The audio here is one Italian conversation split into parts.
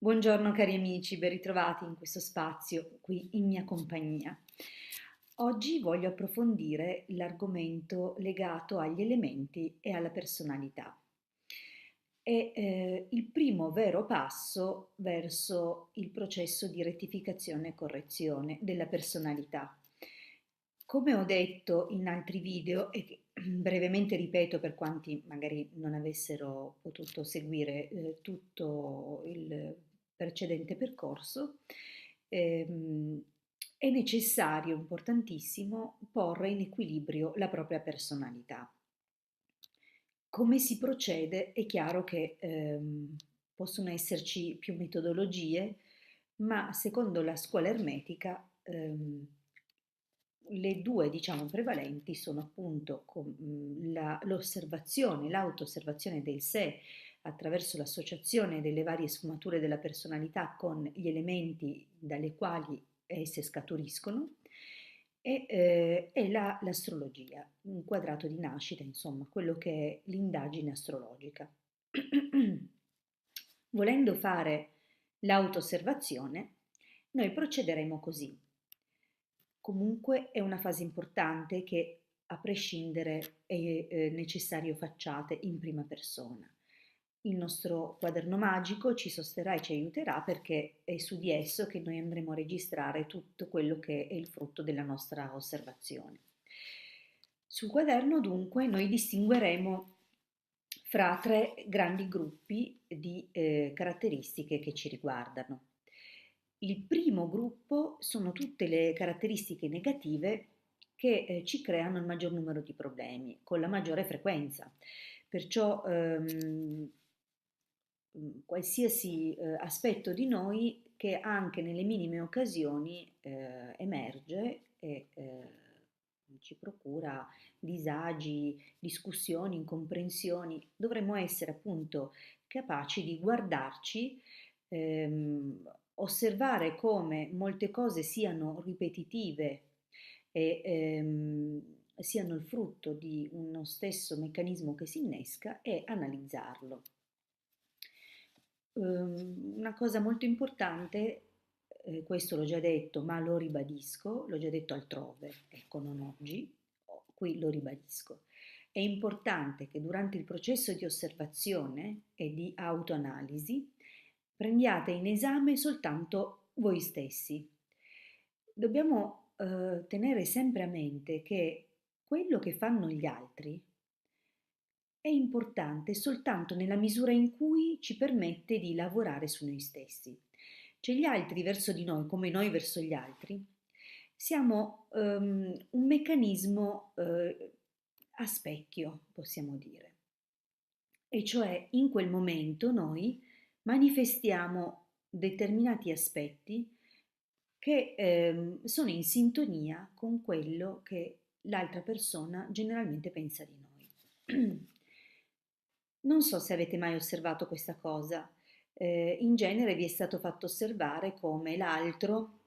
Buongiorno cari amici, ben ritrovati in questo spazio qui in mia compagnia. Oggi voglio approfondire l'argomento legato agli elementi e alla personalità. È il primo vero passo verso il processo di rettificazione e correzione della personalità. Come ho detto in altri video e che brevemente ripeto per quanti magari non avessero potuto seguire tutto il precedente percorso, ehm, è necessario, importantissimo, porre in equilibrio la propria personalità. Come si procede? È chiaro che possono esserci più metodologie, ma secondo la scuola ermetica le due, diciamo, prevalenti sono appunto l'osservazione, l'auto-osservazione del sé attraverso l'associazione delle varie sfumature della personalità con gli elementi dalle quali esse scaturiscono e l'astrologia, un quadrato di nascita, insomma, quello che è l'indagine astrologica. Volendo fare l'auto-osservazione, noi procederemo così. Comunque è una fase importante che a prescindere è necessario facciate in prima persona. Il nostro quaderno magico ci sosterrà e ci aiuterà perché è su di esso che noi andremo a registrare tutto quello che è il frutto della nostra osservazione. Sul quaderno dunque noi distingueremo fra tre grandi gruppi di caratteristiche che ci riguardano. Il primo gruppo sono tutte le caratteristiche negative che ci creano il maggior numero di problemi con la maggiore frequenza. Perciò qualsiasi aspetto di noi che anche nelle minime occasioni emerge e ci procura disagi, discussioni, incomprensioni, dovremmo essere appunto capaci di guardarci, osservare come molte cose siano ripetitive e siano il frutto di uno stesso meccanismo che si innesca e analizzarlo. Una cosa molto importante, questo l'ho già detto, ma lo ribadisco, l'ho già detto altrove, ecco non oggi, qui lo ribadisco. È importante che durante il processo di osservazione e di autoanalisi prendiate in esame soltanto voi stessi. Dobbiamo tenere sempre a mente che quello che fanno gli altri è importante soltanto nella misura in cui ci permette di lavorare su noi stessi. Cioè gli altri verso di noi, come noi verso gli altri, siamo un meccanismo a specchio, possiamo dire. E cioè in quel momento noi manifestiamo determinati aspetti che sono in sintonia con quello che l'altra persona generalmente pensa di noi. Non so se avete mai osservato questa cosa. In genere vi è stato fatto osservare come l'altro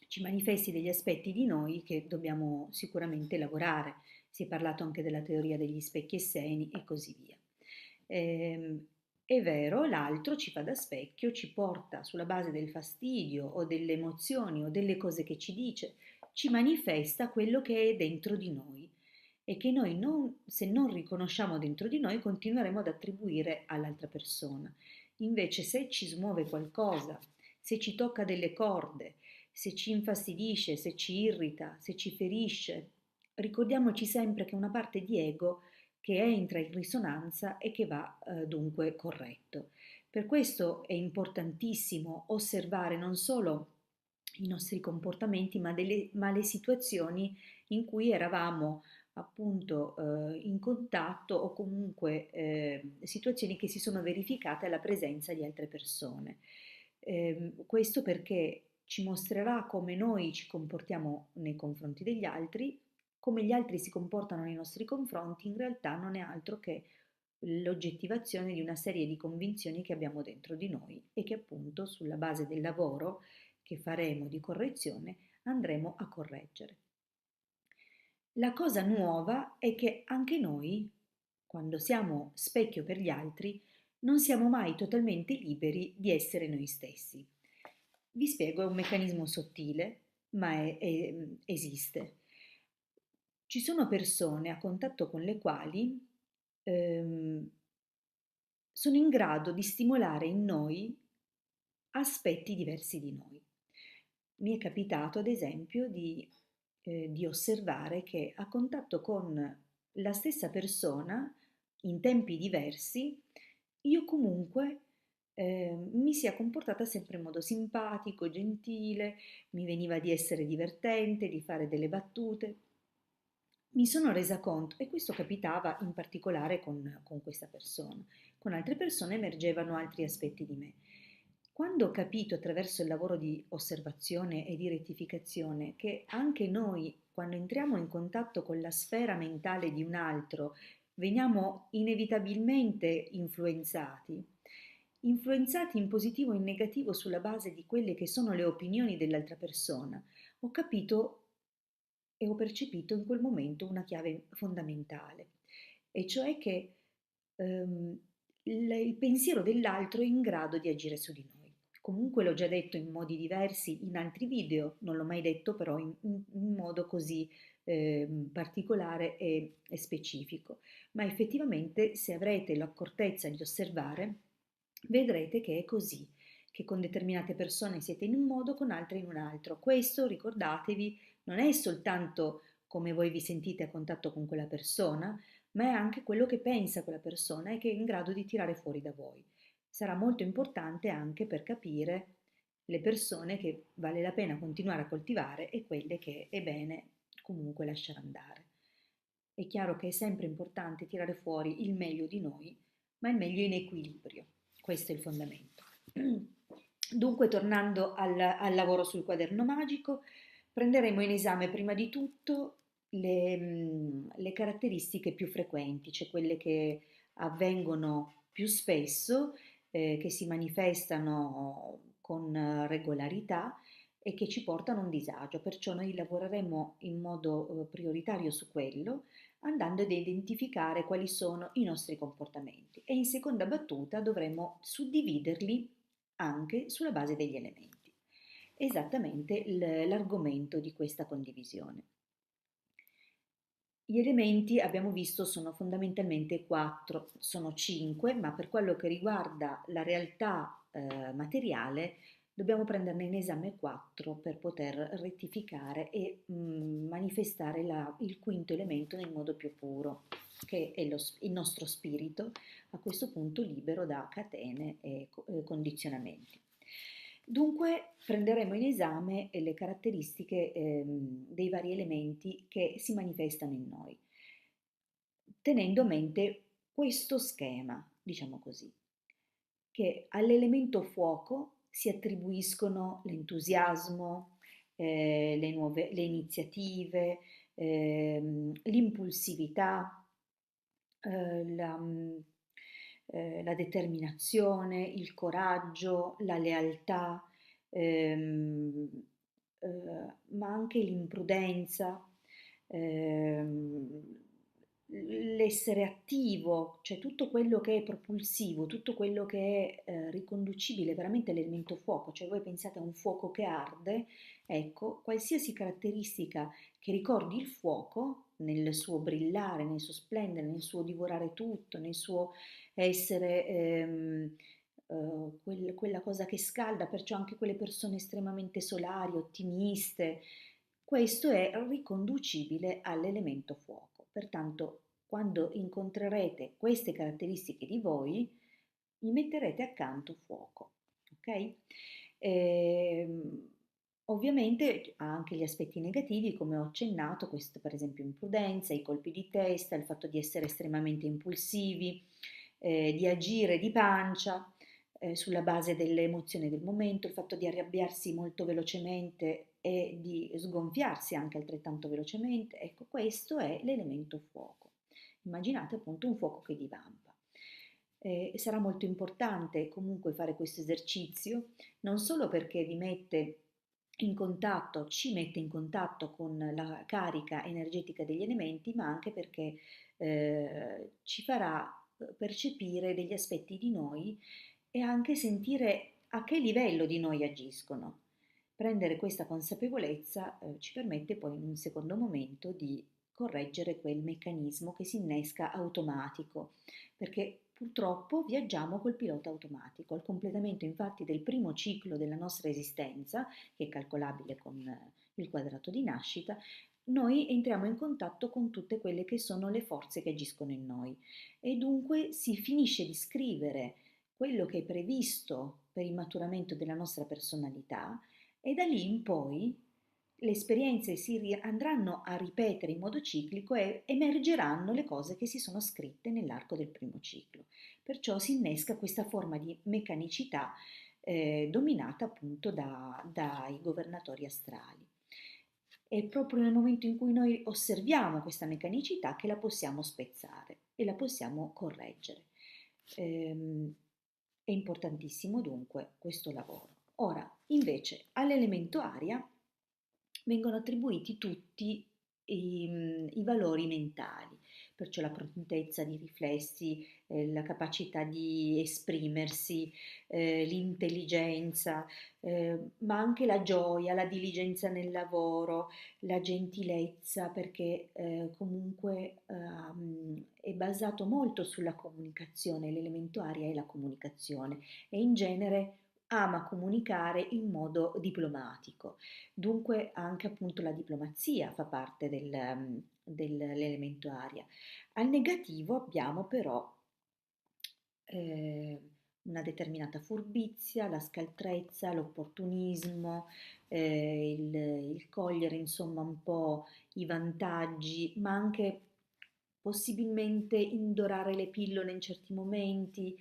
ci manifesti degli aspetti di noi che dobbiamo sicuramente lavorare. Si è parlato anche della teoria degli specchi e seni e così via. È vero, l'altro ci fa da specchio, ci porta sulla base del fastidio o delle emozioni o delle cose che ci dice, ci manifesta quello che è dentro di noi e che noi se non riconosciamo dentro di noi continueremo ad attribuire all'altra persona. Invece se ci smuove qualcosa, se ci tocca delle corde, se ci infastidisce, se ci irrita, se ci ferisce, ricordiamoci sempre che è una parte di ego che entra in risonanza e che va dunque corretto. Per questo è importantissimo osservare non solo i nostri comportamenti, ma le situazioni in cui eravamo appunto in contatto o comunque situazioni che si sono verificate alla presenza di altre persone. Questo perché ci mostrerà come noi ci comportiamo nei confronti degli altri, come gli altri si comportano nei nostri confronti, in realtà non è altro che l'oggettivazione di una serie di convinzioni che abbiamo dentro di noi e che appunto sulla base del lavoro che faremo di correzione andremo a correggere. La cosa nuova è che anche noi, quando siamo specchio per gli altri, non siamo mai totalmente liberi di essere noi stessi. Vi spiego, è un meccanismo sottile, ma esiste. Ci sono persone a contatto con le quali ehm, sono in grado di stimolare in noi aspetti diversi di noi. Mi è capitato, ad esempio, di osservare che a contatto con la stessa persona, in tempi diversi, io comunque mi sia comportata sempre in modo simpatico, gentile, mi veniva di essere divertente, di fare delle battute. Mi sono resa conto, e questo capitava in particolare con questa persona, con altre persone emergevano altri aspetti di me. Quando ho capito attraverso il lavoro di osservazione e di rettificazione che anche noi, quando entriamo in contatto con la sfera mentale di un altro, veniamo inevitabilmente influenzati in positivo o in negativo sulla base di quelle che sono le opinioni dell'altra persona, ho capito e ho percepito in quel momento una chiave fondamentale, e cioè che ehm, il pensiero dell'altro è in grado di agire su di noi. Comunque l'ho già detto in modi diversi in altri video, non l'ho mai detto però in modo così particolare e specifico, ma effettivamente se avrete l'accortezza di osservare, vedrete che è così, che con determinate persone siete in un modo, con altre in un altro. Questo, ricordatevi, non è soltanto come voi vi sentite a contatto con quella persona, ma è anche quello che pensa quella persona e che è in grado di tirare fuori da voi. Sarà molto importante anche per capire le persone che vale la pena continuare a coltivare e quelle che è bene comunque lasciare andare. È chiaro che è sempre importante tirare fuori il meglio di noi, ma il meglio in equilibrio. Questo è il fondamento. Dunque, tornando al lavoro sul quaderno magico, prenderemo in esame prima di tutto le caratteristiche più frequenti, cioè quelle che avvengono più spesso, che si manifestano con regolarità e che ci portano a un disagio. Perciò noi lavoreremo in modo prioritario su quello, andando ad identificare quali sono i nostri comportamenti e in seconda battuta dovremo suddividerli anche sulla base degli elementi. Esattamente l'argomento di questa condivisione. Gli elementi, abbiamo visto, sono fondamentalmente quattro, sono cinque, ma per quello che riguarda la realtà materiale dobbiamo prenderne in esame quattro per poter rettificare e manifestare il quinto elemento nel modo più puro, che è il nostro spirito, a questo punto libero da catene e condizionamenti. Dunque prenderemo in esame le caratteristiche dei vari elementi che si manifestano in noi, tenendo a mente questo schema, diciamo così, che all'elemento fuoco si attribuiscono l'entusiasmo, le iniziative, l'impulsività, la determinazione, il coraggio, la lealtà, ehm, ma anche l'imprudenza, ehm, l'essere attivo, cioè tutto quello che è propulsivo, tutto quello che è riconducibile veramente all'elemento fuoco, cioè voi pensate a un fuoco che arde, ecco, qualsiasi caratteristica che ricordi il fuoco nel suo brillare, nel suo splendere, nel suo divorare tutto, nel suo essere quella cosa che scalda, perciò anche quelle persone estremamente solari, ottimiste, questo è riconducibile all'elemento fuoco. Pertanto, quando incontrerete queste caratteristiche di voi, gli metterete accanto fuoco, ok? Ehm, Ovviamente ha anche gli aspetti negativi, come ho accennato, questo per esempio imprudenza, i colpi di testa, il fatto di essere estremamente impulsivi, di agire di pancia sulla base delle emozioni del momento, il fatto di arrabbiarsi molto velocemente e di sgonfiarsi anche altrettanto velocemente. Ecco, questo è l'elemento fuoco. Immaginate appunto un fuoco che divampa. Sarà molto importante comunque fare questo esercizio, non solo perché vi mette in contatto, ci mette in contatto con la carica energetica degli elementi, ma anche perché ci farà percepire degli aspetti di noi e anche sentire a che livello di noi agiscono. Prendere questa consapevolezza ci permette poi in un secondo momento di correggere quel meccanismo che si innesca automatico, perché purtroppo viaggiamo col pilota automatico. Al completamento infatti del primo ciclo della nostra esistenza, che è calcolabile con il quadrato di nascita, noi entriamo in contatto con tutte quelle che sono le forze che agiscono in noi e dunque si finisce di scrivere quello che è previsto per il maturamento della nostra personalità e da lì in poi le esperienze andranno a ripetere in modo ciclico e emergeranno le cose che si sono scritte nell'arco del primo ciclo. Perciò si innesca questa forma di meccanicità dominata appunto dai governatori astrali. È proprio nel momento in cui noi osserviamo questa meccanicità che la possiamo spezzare e la possiamo correggere. È importantissimo dunque questo lavoro. Ora, invece, all'elemento aria vengono attribuiti tutti i valori mentali, perciò la prontezza di riflessi, la capacità di esprimersi, l'intelligenza, ma anche la gioia, la diligenza nel lavoro, la gentilezza, perché comunque è basato molto sulla comunicazione, l'elemento aria è la comunicazione e in genere ama comunicare in modo diplomatico. Dunque anche appunto la diplomazia fa parte dell'elemento aria. Al negativo abbiamo però eh, una determinata furbizia, la scaltrezza, l'opportunismo, il cogliere insomma un po' i vantaggi, ma anche possibilmente indorare le pillole in certi momenti,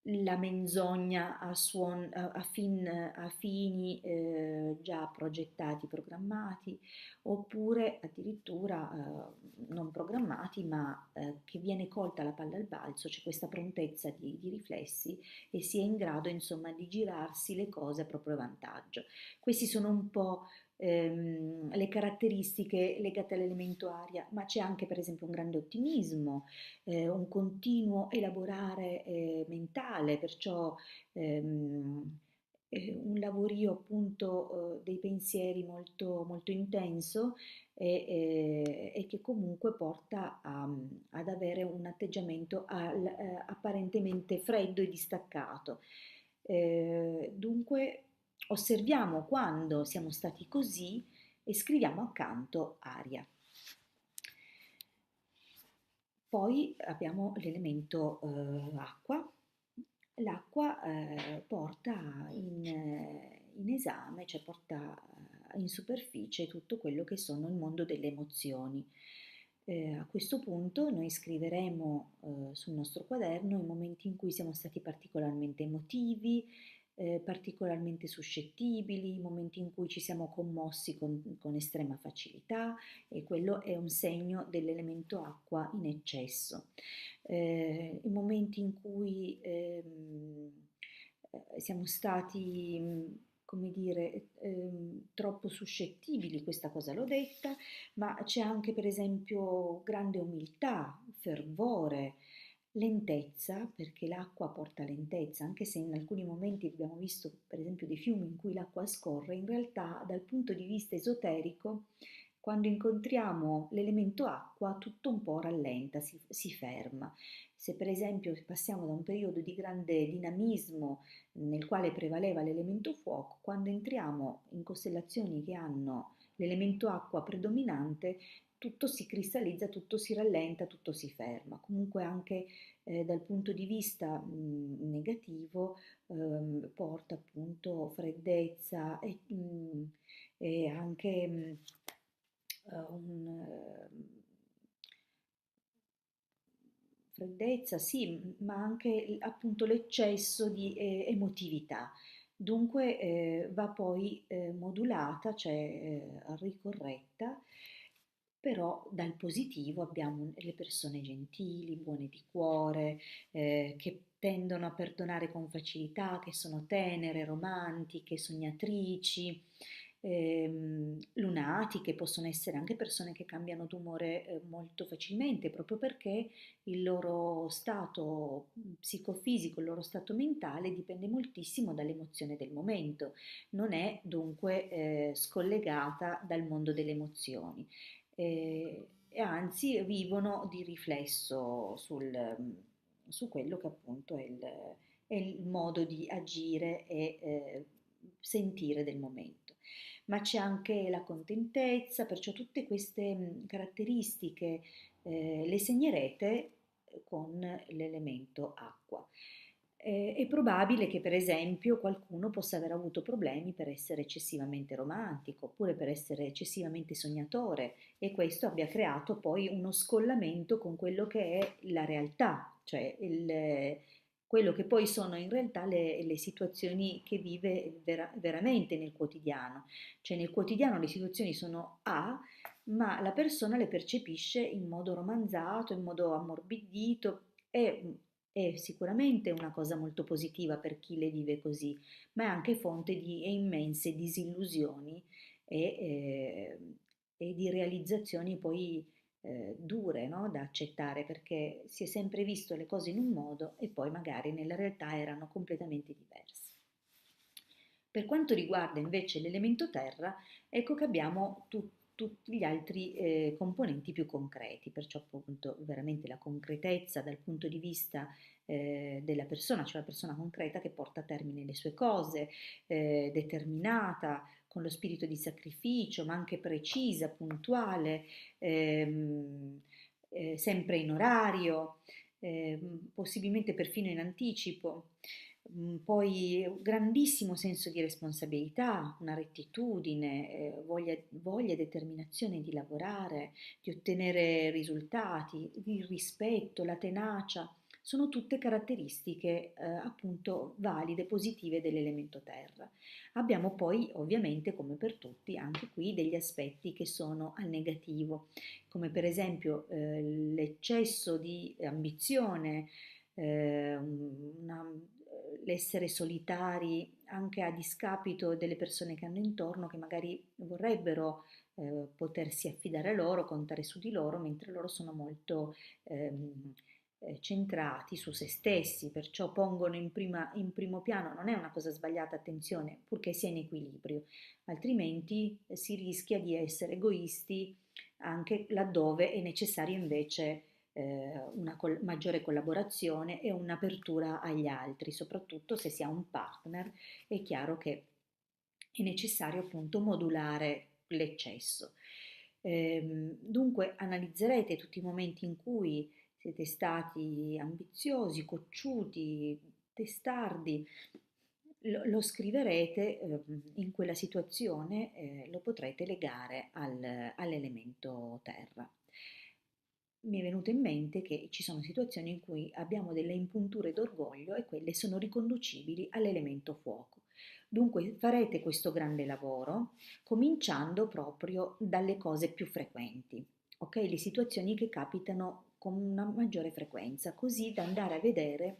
la menzogna a fini già progettati, programmati, oppure addirittura non programmati, ma che viene colta la palla al balzo, c'è questa prontezza di riflessi e si è in grado insomma di girarsi le cose a proprio vantaggio. Questi sono un po' le caratteristiche legate all'elemento aria, ma c'è anche per esempio un grande ottimismo, un continuo elaborare mentale, perciò un lavorio appunto dei pensieri molto, molto intenso e che comunque porta ad avere un atteggiamento apparentemente freddo e distaccato. Dunque osserviamo quando siamo stati così e scriviamo accanto aria. Poi abbiamo l'elemento acqua. L'acqua porta in esame, cioè porta in superficie tutto quello che sono il mondo delle emozioni. A questo punto noi scriveremo sul nostro quaderno i momenti in cui siamo stati particolarmente emotivi, particolarmente suscettibili, i momenti in cui ci siamo commossi con estrema facilità e quello è un segno dell'elemento acqua in eccesso. I momenti in cui siamo stati, come dire, troppo suscettibili, questa cosa l'ho detta, ma c'è anche per esempio grande umiltà, fervore, lentezza, perché l'acqua porta lentezza, anche se in alcuni momenti abbiamo visto per esempio dei fiumi in cui l'acqua scorre, in realtà dal punto di vista esoterico, quando incontriamo l'elemento acqua, tutto un po' rallenta, si ferma. Se per esempio passiamo da un periodo di grande dinamismo nel quale prevaleva l'elemento fuoco, quando entriamo in costellazioni che hanno l'elemento acqua predominante, tutto si cristallizza, tutto si rallenta, tutto si ferma. Comunque anche dal punto di vista negativo porta appunto freddezza e anche freddezza, sì, ma anche appunto l'eccesso di emotività. Dunque va poi modulata, cioè ricorretta, però dal positivo abbiamo le persone gentili, buone di cuore, che tendono a perdonare con facilità, che sono tenere, romantiche, sognatrici, lunatiche, possono essere anche persone che cambiano d'umore molto facilmente, proprio perché il loro stato psicofisico, il loro stato mentale dipende moltissimo dall'emozione del momento, non è dunque scollegata dal mondo delle emozioni. E anzi vivono di riflesso su quello che appunto è il modo di agire e sentire del momento. Ma c'è anche la contentezza, perciò tutte queste caratteristiche le segnerete con l'elemento acqua. È probabile che per esempio qualcuno possa aver avuto problemi per essere eccessivamente romantico oppure per essere eccessivamente sognatore e questo abbia creato poi uno scollamento con quello che è la realtà, cioè quello che poi sono in realtà le situazioni che vive veramente nel quotidiano. Cioè nel quotidiano le situazioni sono A, ma la persona le percepisce in modo romanzato, in modo ammorbidito e è sicuramente una cosa molto positiva per chi le vive così, ma è anche fonte di immense disillusioni e, eh, e di realizzazioni poi dure, no, da accettare perché si è sempre visto le cose in un modo e poi magari nella realtà erano completamente diverse. Per quanto riguarda invece l'elemento terra, ecco che abbiamo tutti gli altri componenti più concreti, perciò appunto veramente la concretezza dal punto di vista della persona, cioè la persona concreta che porta a termine le sue cose, determinata, con lo spirito di sacrificio, ma anche precisa, puntuale, sempre in orario, possibilmente perfino in anticipo. Poi un grandissimo senso di responsabilità, una rettitudine, voglia e determinazione di lavorare, di ottenere risultati, il rispetto, la tenacia, sono tutte caratteristiche appunto valide, positive dell'elemento terra. Abbiamo poi ovviamente, come per tutti, anche qui degli aspetti che sono al negativo, come per esempio l'eccesso di ambizione, l'essere solitari anche a discapito delle persone che hanno intorno che magari vorrebbero potersi affidare a loro, contare su di loro, mentre loro sono molto centrati su se stessi, perciò pongono in primo piano, non è una cosa sbagliata, attenzione, purché sia in equilibrio, altrimenti si rischia di essere egoisti anche laddove è necessario invece una maggiore collaborazione e un'apertura agli altri, soprattutto se si ha un partner, è chiaro che è necessario appunto modulare l'eccesso. Dunque analizzerete tutti i momenti in cui siete stati ambiziosi, cocciuti, testardi, lo scriverete in quella situazione, lo potrete legare all'elemento terra. Mi è venuto in mente che ci sono situazioni in cui abbiamo delle impunture d'orgoglio e quelle sono riconducibili all'elemento fuoco. Dunque farete questo grande lavoro cominciando proprio dalle cose più frequenti, ok? Le situazioni che capitano con una maggiore frequenza, così da andare a vedere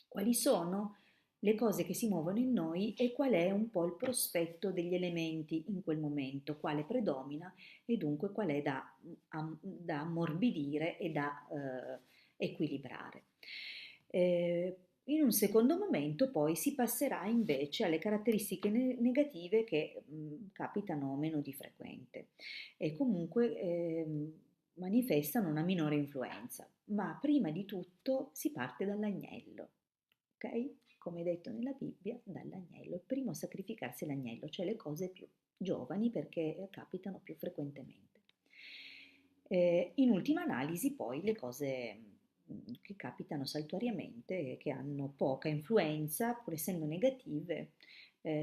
quali sono le cose che si muovono in noi e qual è un po' il prospetto degli elementi in quel momento, quale predomina e dunque qual è da ammorbidire e da equilibrare. In un secondo momento poi si passerà invece alle caratteristiche negative che capitano meno di frequente e comunque manifestano una minore influenza, ma prima di tutto si parte dall'agnello, ok? Come detto nella Bibbia, dall'agnello. Il primo a sacrificarsi è l'agnello, cioè le cose più giovani perché capitano più frequentemente. In ultima analisi poi le cose che capitano saltuariamente, che hanno poca influenza, pur essendo negative,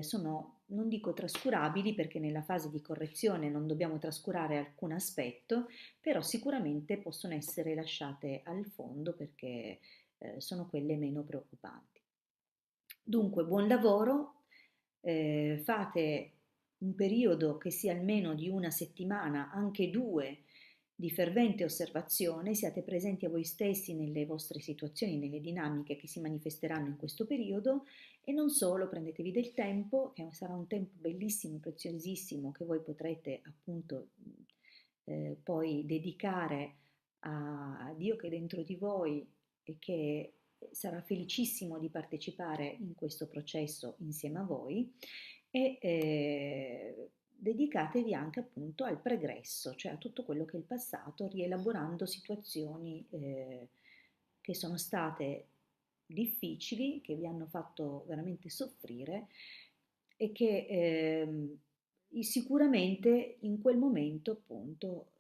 sono, non dico trascurabili perché nella fase di correzione non dobbiamo trascurare alcun aspetto, però sicuramente possono essere lasciate al fondo perché sono quelle meno preoccupanti. Dunque, buon lavoro, fate un periodo che sia almeno di una settimana, anche due, di fervente osservazione, siate presenti a voi stessi nelle vostre situazioni, nelle dinamiche che si manifesteranno in questo periodo e non solo, prendetevi del tempo, che sarà un tempo bellissimo, preziosissimo, che voi potrete appunto poi dedicare a Dio che è dentro di voi e che sarà felicissimo di partecipare in questo processo insieme a voi e dedicatevi anche appunto al pregresso, cioè a tutto quello che è il passato, rielaborando situazioni che sono state difficili, che vi hanno fatto veramente soffrire e che sicuramente in quel momento appunto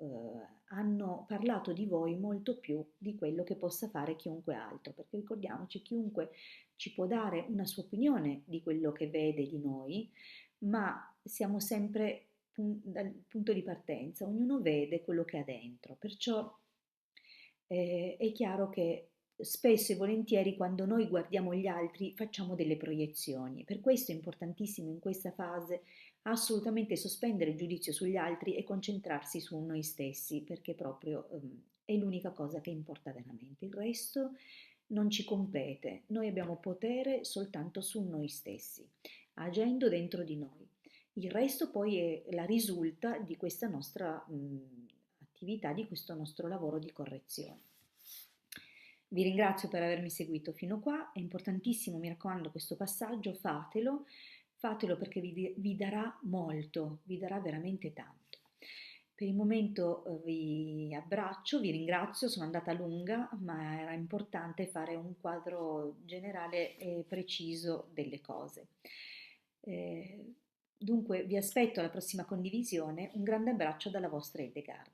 hanno parlato di voi molto più di quello che possa fare chiunque altro, perché ricordiamoci, chiunque ci può dare una sua opinione di quello che vede di noi, ma siamo sempre dal punto di partenza, ognuno vede quello che ha dentro, perciò è chiaro che spesso e volentieri quando noi guardiamo gli altri facciamo delle proiezioni, per questo è importantissimo in questa fase assolutamente sospendere il giudizio sugli altri e concentrarsi su noi stessi, perché proprio è l'unica cosa che importa veramente, il resto non ci compete, noi abbiamo potere soltanto su noi stessi, agendo dentro di noi. Il resto poi è la risulta di questa nostra attività, di questo nostro lavoro di correzione. Vi ringrazio per avermi seguito fino qua, è importantissimo, mi raccomando, questo passaggio, fatelo perché vi darà molto, vi darà veramente tanto. Per il momento vi abbraccio, vi ringrazio, sono andata lunga, ma era importante fare un quadro generale e preciso delle cose. Dunque vi aspetto alla prossima condivisione, un grande abbraccio dalla vostra Edegard.